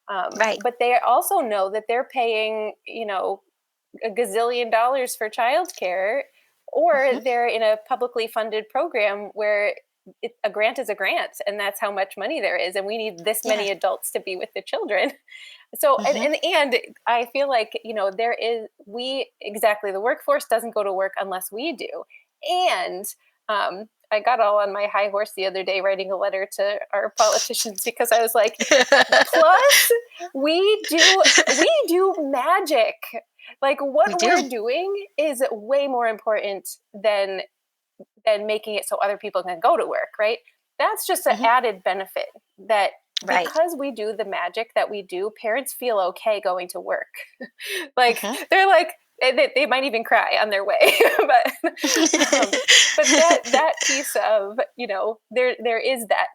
Right. But they also know that they're paying, you know, a gazillion dollars for childcare, or they're in a publicly funded program where a grant is a grant, and that's how much money there is, and we need this many adults to be with the children. So and I feel like, you know, the workforce doesn't go to work unless we do. And I got all on my high horse the other day writing a letter to our politicians because I was like, plus we do magic. Like, what we're doing is way more important than making it so other people can go to work, right? That's just an added benefit that because we do the magic that we do, parents feel okay going to work. Like, they're like, they might even cry on their way. but that piece of, you know, there is that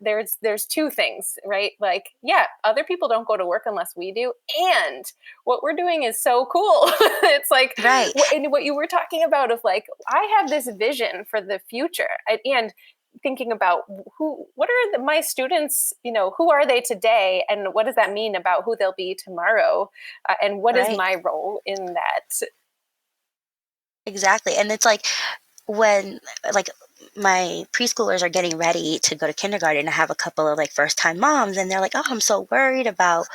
there's two things, right? Like, yeah, other people don't go to work unless we do, and what we're doing is so cool. It's like, and what you were talking about of like, I have this vision for the future, and thinking about what are my students, you know, who are they today, and what does that mean about who they'll be tomorrow, and what is my role in that? Exactly. And it's like, when like my preschoolers are getting ready to go to kindergarten, I have a couple of like first time moms, and they're like, oh, I'm so worried about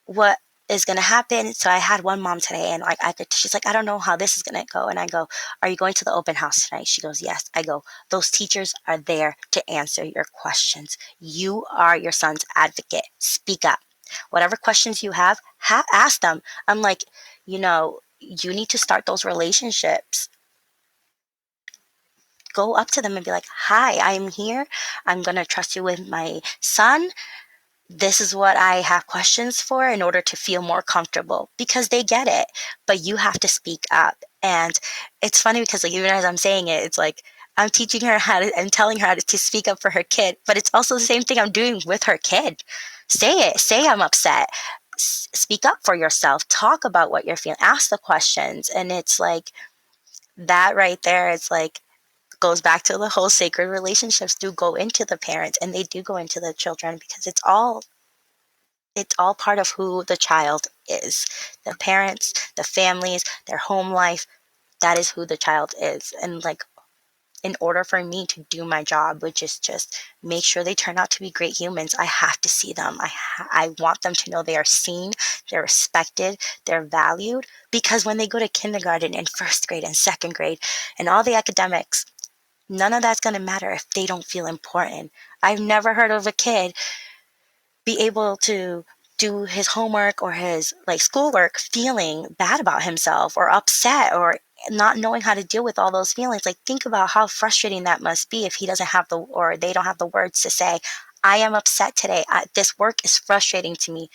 what is going to happen. So I had one mom today, and like she's like, I don't know how this is going to go. And I go, are you going to the open house tonight? She goes, yes. I go, those teachers are there to answer your questions. You are your son's advocate. Speak up. Whatever questions you have, ask them. I'm like, you know, you need to start those relationships. Go up to them and be like, hi, I'm here. I'm going to trust you with my son. This is what I have questions for in order to feel more comfortable, because they get it, but you have to speak up. And it's funny because like, even as I'm saying it, it's like I'm teaching her and telling her how to speak up for her kid, but it's also the same thing I'm doing with her kid. Say I'm upset. Speak up for yourself. Talk about what you're feeling. Ask the questions. And it's like that right there. It's like, goes back to the whole sacred relationships do go into the parents, and they do go into the children, because it's all part of who the child is. The parents, the families, their home life, that is who the child is. And like, in order for me to do my job, which is just make sure they turn out to be great humans, I have to see them. I want them to know they are seen, they're respected, they're valued, because when they go to kindergarten and first grade and second grade and all the academics, none of that's going to matter if they don't feel important. I've never heard of a kid be able to do his homework or his like schoolwork feeling bad about himself or upset or not knowing how to deal with all those feelings. Like, think about how frustrating that must be if he doesn't have or they don't have the words to say, I am upset today. This work is frustrating to me.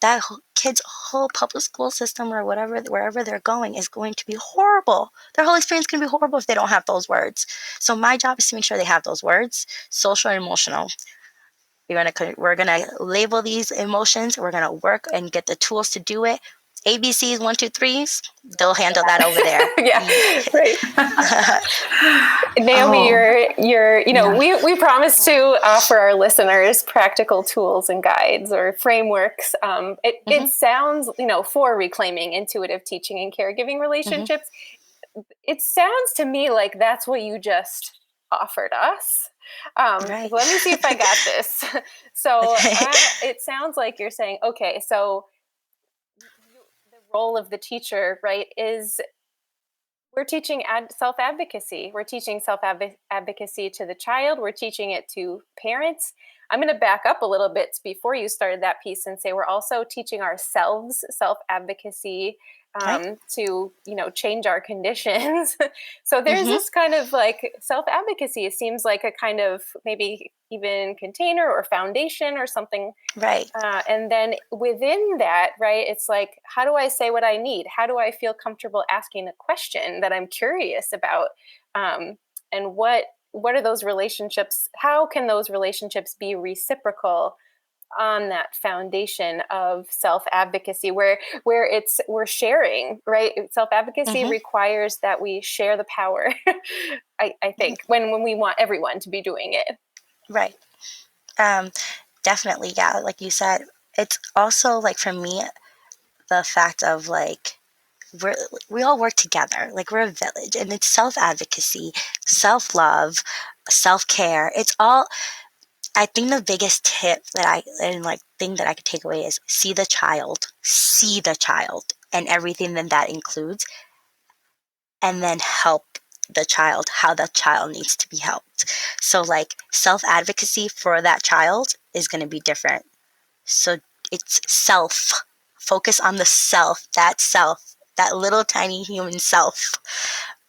That kid's whole public school system or wherever they're going is going to be horrible. Their whole experience can be horrible if they don't have those words. So my job is to make sure they have those words, social and emotional. We're gonna label these emotions. We're gonna work and get the tools to do it, ABCs, 1, 2, 3s, they'll handle that over there. Yeah, right. Nahiomy, we promise to offer our listeners practical tools and guides or frameworks. It sounds, for reclaiming intuitive teaching and caregiving relationships, it sounds to me like that's what you just offered us. Right. Let me see if I got this. So it sounds like you're saying, okay, so the role of the teacher, right, is we're teaching self-advocacy. We're teaching self-advocacy to the child. We're teaching it to parents. I'm going to back up a little bit before you started that piece and say we're also teaching ourselves self-advocacy to, change our conditions. So there's this kind of like self-advocacy. It seems like a kind of maybe even container or foundation or something. Right. And then within that, right, it's like, how do I say what I need? How do I feel comfortable asking a question that I'm curious about? And what are those relationships? How can those relationships be reciprocal on that foundation of self-advocacy where we're sharing, right? Self-advocacy requires that we share the power. I think when we want everyone to be doing it. Right. Definitely. Yeah. Like you said, it's also like for me, the fact of like, we all work together, like we're a village, and it's self-advocacy, self-love, self-care. It's all, I think the biggest tip thing that I could take away is see the child and everything that includes, and then help the child how the child needs to be helped. So like self-advocacy for that child is going to be different. So it's focus on the self, that little tiny human self,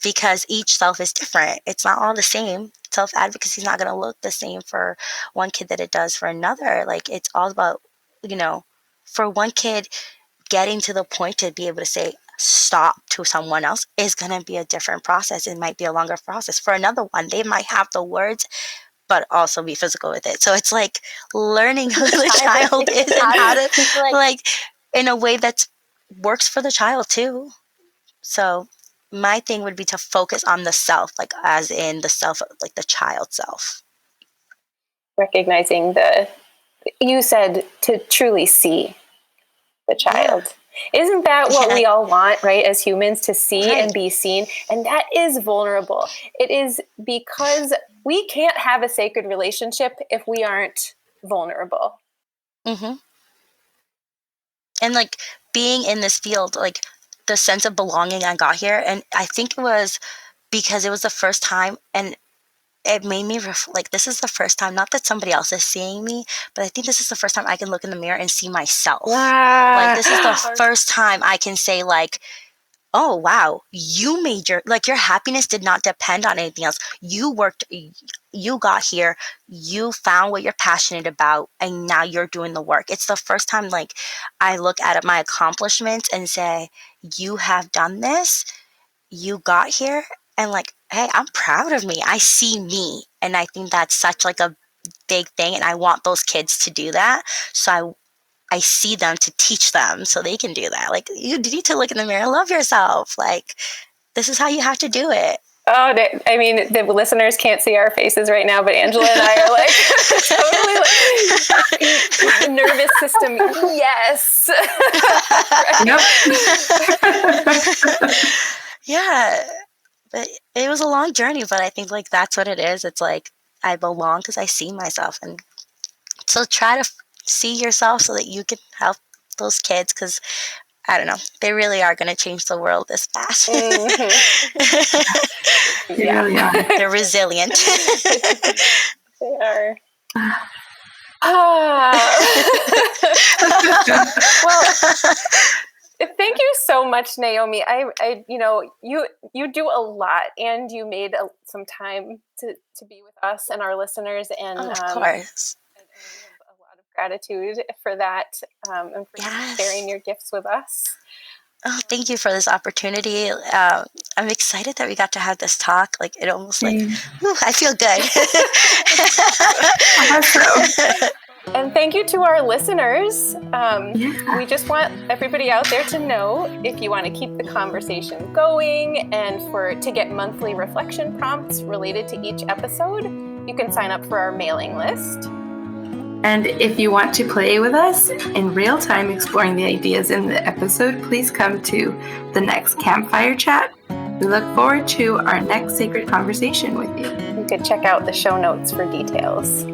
because each self is different. It's not all the same. Self-advocacy is not going to look the same for one kid that it does for another. Like it's all about, for one kid, getting to the point to be able to say stop to someone else is going to be a different process. It might be a longer process. For another one, they might have the words but also be physical with it. So it's like learning who the child is and how to like in a way that works for the child too. So my thing would be to focus on the self, like as in the self, like the child self. Recognizing you said to truly see the child. Yeah. Isn't that what we all want, right? As humans, to see and be seen. And that is vulnerable. It is because we can't have a sacred relationship if we aren't vulnerable. And like being in this field, like the sense of belonging I got here, and I think it was because it was the first time, and it made me like this is the first time, not that somebody else is seeing me, but I think this is the first time I can look in the mirror and see myself. Like this is the first time I can say like, oh wow, you made your happiness did not depend on anything else. You worked, you got here, you found what you're passionate about, and now you're doing the work. It's the first time like I look at my accomplishments and say, you have done this, you got here, and like, hey, I'm proud of me. I see me. And I think that's such like a big thing. And I want those kids to do that. So I see them to teach them so they can do that. Like, you need to look in the mirror and love yourself. Like, this is how you have to do it. Oh, I mean, the listeners can't see our faces right now, but Angela and I are like totally like nervous system. Yes. Yep. Yeah. But it was a long journey, but I think like that's what it is. It's like I belong because I see myself. And so try to see yourself so that you can help those kids, because I don't know, they really are going to change the world this fast. Yeah, really are. They're resilient. They are. Well, thank you so much, Nahiomy. I you do a lot, and you made some time to be with us and our listeners, and of course. And we have a lot of gratitude for that, and for sharing your gifts with us. Oh, thank you for this opportunity. I'm excited that we got to have this talk. Like it almost like, I feel good. And thank you to our listeners. We just want everybody out there to know, if you want to keep the conversation going and to get monthly reflection prompts related to each episode, you can sign up for our mailing list. And if you want to play with us in real time, exploring the ideas in the episode, please come to the next campfire chat. We look forward to our next sacred conversation with you. You could check out the show notes for details.